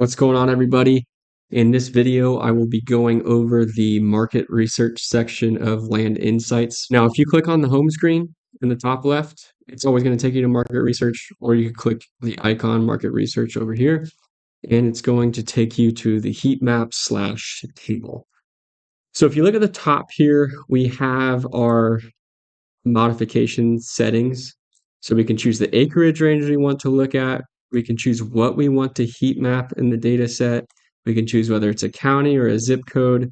What's going on, everybody? In this video, I will be going over the market research section of Land Insights. Now, if you click on the home screen in the top left, it's always going to take you to market research, or you can click the icon market research over here, and it's going to take you to the heat map slash table. So if you look at the top here, we have our modification settings. So we can choose the acreage range we want to look at. We can choose what we want to heat map in the data set. We can choose whether it's a county or a zip code,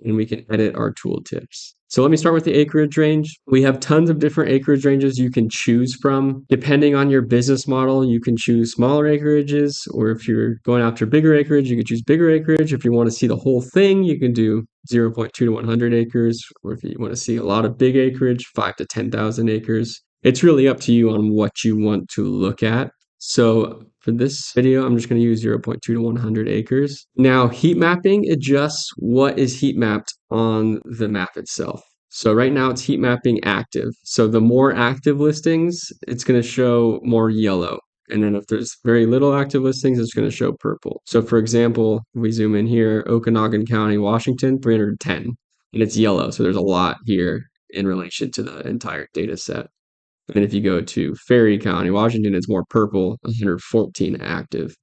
and we can edit our tooltips. So let me start with the acreage range. We have tons of different acreage ranges you can choose from. Depending on your business model, you can choose smaller acreages, or if you're going after bigger acreage, you can choose bigger acreage. If you want to see the whole thing, you can do 0.2 to 100 acres, or if you want to see a lot of big acreage, 5 to 10,000 acres. It's really up to you on what you want to look at. So for this video, I'm just going to use 0.2 to 100 acres. Now, heat mapping adjusts what is heat mapped on the map itself. So right now it's heat mapping active. So the more active listings, it's going to show more yellow. And then if there's very little active listings, it's going to show purple. So for example, we zoom in here, Okanagan County, Washington, 310, and it's yellow. So there's a lot here in relation to the entire data set. And if you go to Ferry County, Washington, it's more purple, 114 active.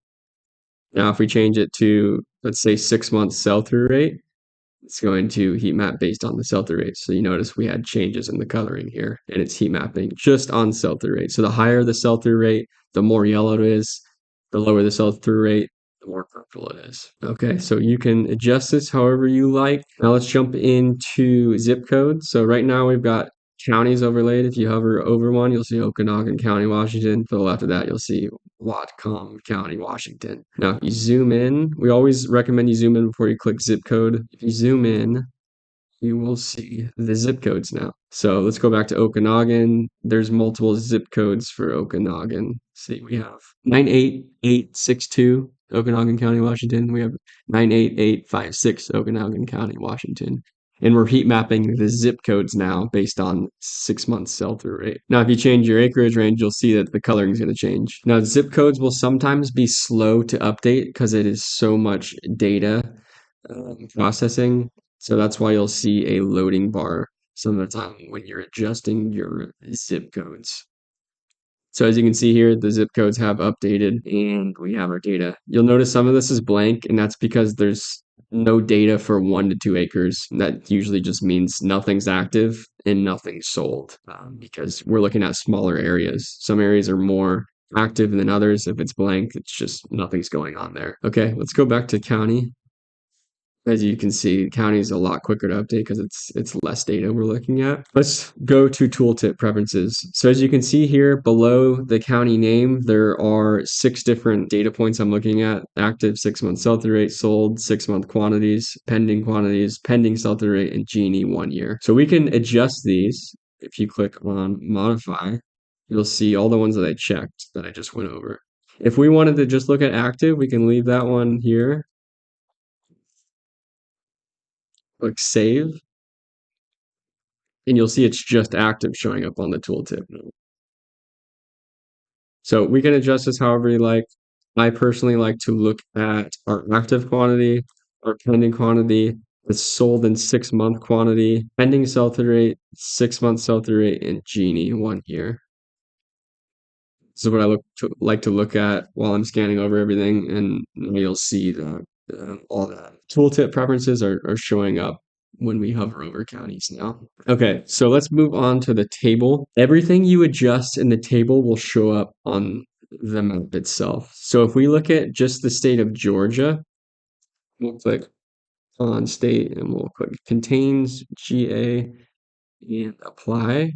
Now, if we change it to, let's say, 6 months sell-through rate, it's going to heat map based on the sell-through rate. So you notice we had changes in the coloring here, and it's heat mapping just on sell-through rate. So the higher the sell-through rate, the more yellow it is. The lower the sell-through rate, the more purple it is. Okay, so you can adjust this however you like. Now let's jump into zip code. So right now we've got counties overlaid. If you hover over one, you'll see Okanagan County, Washington. To the left of that, you'll see Whatcom County, Washington. Now, if you zoom in, we always recommend you zoom in before you click zip code. If you zoom in, you will see the zip codes now. So let's go back to Okanagan. There's multiple zip codes for Okanagan. See, we have 98862 Okanagan County, Washington. We have 98856 Okanagan County, Washington. And we're heat mapping the zip codes now based on 6 months sell-through rate. Now, if you change your acreage range, you'll see that the coloring is going to change. Now, zip codes will sometimes be slow to update because it is so much data processing. So that's why you'll see a loading bar some of the time when you're adjusting your zip codes. So as you can see here, the zip codes have updated and we have our data. You'll notice some of this is blank, and that's because there's no data for 1 to 2 acres. That usually just means nothing's active and nothing's sold because we're looking at smaller areas. Some areas are more active than others. If it's blank, it's just nothing's going on there. Okay, let's go back to county. As you can see, county is a lot quicker to update because it's less data we're looking at. Let's go to tooltip preferences. So as you can see here below the county name, there are 6 different data points I'm looking at: active, 6-month sell-through rate, sold, 6-month quantities, pending sell-through rate, and Genie 1 year. So we can adjust these. If you click on modify, you'll see all the ones that I checked that I just went over. If we wanted to just look at active, we can leave that one here. Click save, and you'll see it's just active showing up on the tooltip. So we can adjust this however you like. I personally like to look at our active quantity, our pending quantity, the sold in 6-month quantity, pending sell-through rate, 6-month sell-through rate, and Genie 1 year. This is what I like to look at while I'm scanning over everything, and you'll see all the tooltip preferences are showing up when we hover over counties now. Okay, so let's move on to the table. Everything you adjust in the table will show up on the map itself. So if we look at just the state of Georgia, we'll click on state and we'll click contains GA and apply.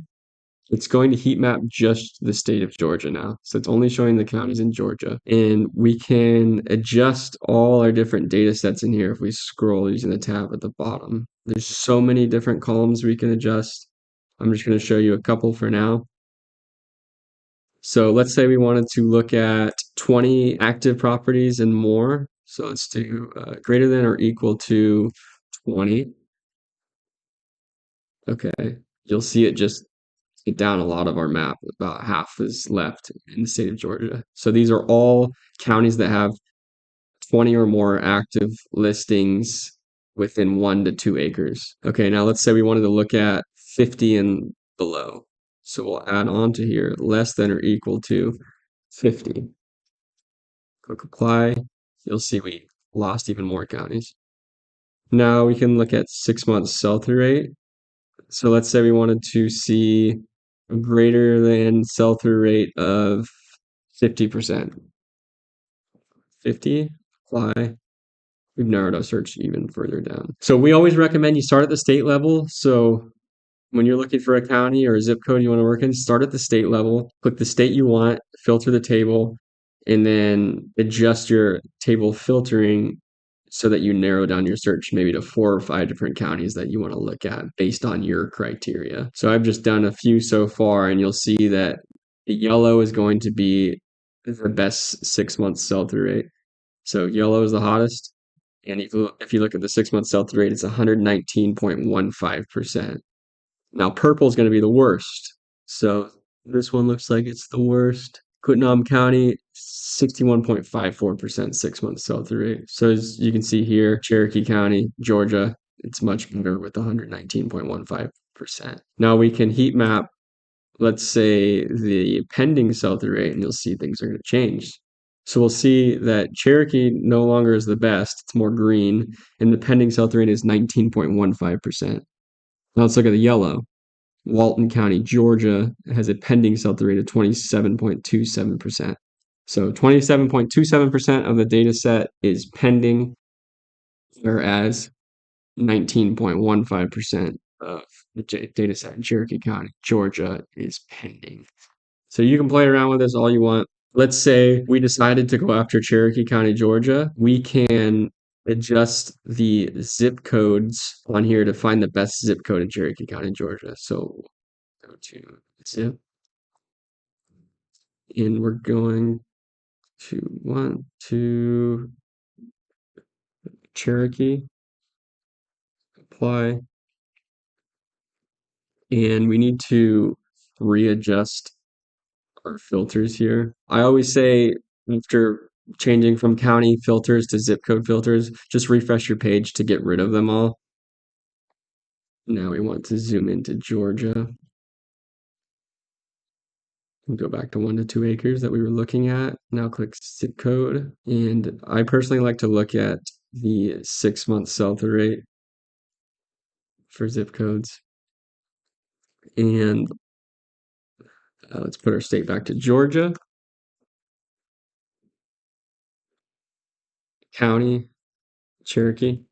It's going to heat map just the state of Georgia now. So it's only showing the counties in Georgia. And we can adjust all our different data sets in here if we scroll using the tab at the bottom. There's so many different columns we can adjust. I'm just going to show you a couple for now. So let's say we wanted to look at 20 active properties and more. So let's do greater than or equal to 20. Okay, you'll see it just get down a lot of our map. About half is left in the state of Georgia. So these are all counties that have 20 or more active listings within 1 to 2 acres. Okay, now let's say we wanted to look at 50 and below. So we'll add on to here less than or equal to 50. Click apply. You'll see we lost even more counties. Now we can look at 6 month sell-through rate. So let's say we wanted to see a greater than sell-through rate of 50%. 50, apply. We've narrowed our search even further down. So we always recommend you start at the state level. So when you're looking for a county or a zip code you want to work in, start at the state level, click the state you want, filter the table, and then adjust your table filtering so that you narrow down your search maybe to 4 or 5 different counties that you want to look at based on your criteria. So I've just done a few so far, and you'll see that the yellow is going to be the best 6 month sell-through rate. So yellow is the hottest. And if you look at the 6 month sell-through rate, it's 119.15%. Now purple is going to be the worst. So this one looks like it's the worst. Putnam County, 61.54% 6 month sell-through rate. So as you can see here, Cherokee County, Georgia, it's much better with 119.15%. Now we can heat map, let's say, the pending sell-through rate, and you'll see things are going to change. So we'll see that Cherokee no longer is the best. It's more green, and the pending sell-through rate is 19.15%. Now let's look at the yellow. Walton County, Georgia has a pending sell-through rate of 27.27%. So 27.27% of the data set is pending, whereas 19.15% of the data set in Cherokee County, Georgia is pending. So you can play around with this all you want. Let's say we decided to go after Cherokee County, Georgia. We can adjust the zip codes on here to find the best zip code in Cherokee County, Georgia. So go to zip, and we're going to want to Cherokee, apply, and we need to readjust our filters here. I always say after changing from county filters to zip code filters, just refresh your page to get rid of them all. Now we want to zoom into Georgia. And go back to 1 to 2 acres that we were looking at. Now click zip code. And I personally like to look at the 6 month sell-through rate for zip codes. And let's put our state back to Georgia. County, Cherokee.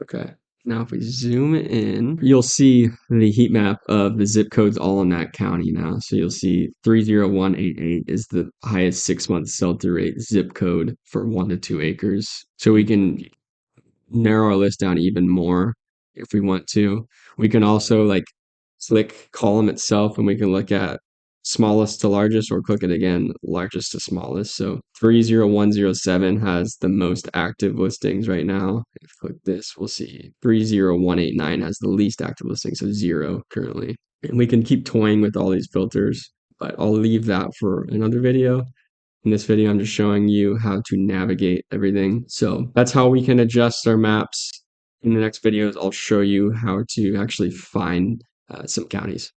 Okay. Now if we zoom in, you'll see the heat map of the zip codes all in that county now. So you'll see 30188 is the highest 6 month sell-through rate zip code for 1 to 2 acres. So we can narrow our list down even more if we want to. We can also like click column itself and we can look at smallest to largest, or click it again, largest to smallest. So 30107 has the most active listings right now. If we click this, we'll see 30189 has the least active listings, so 0 currently. And we can keep toying with all these filters, but I'll leave that for another video. In this video, I'm just showing you how to navigate everything. So that's how we can adjust our maps. In the next videos, I'll show you how to actually find some counties.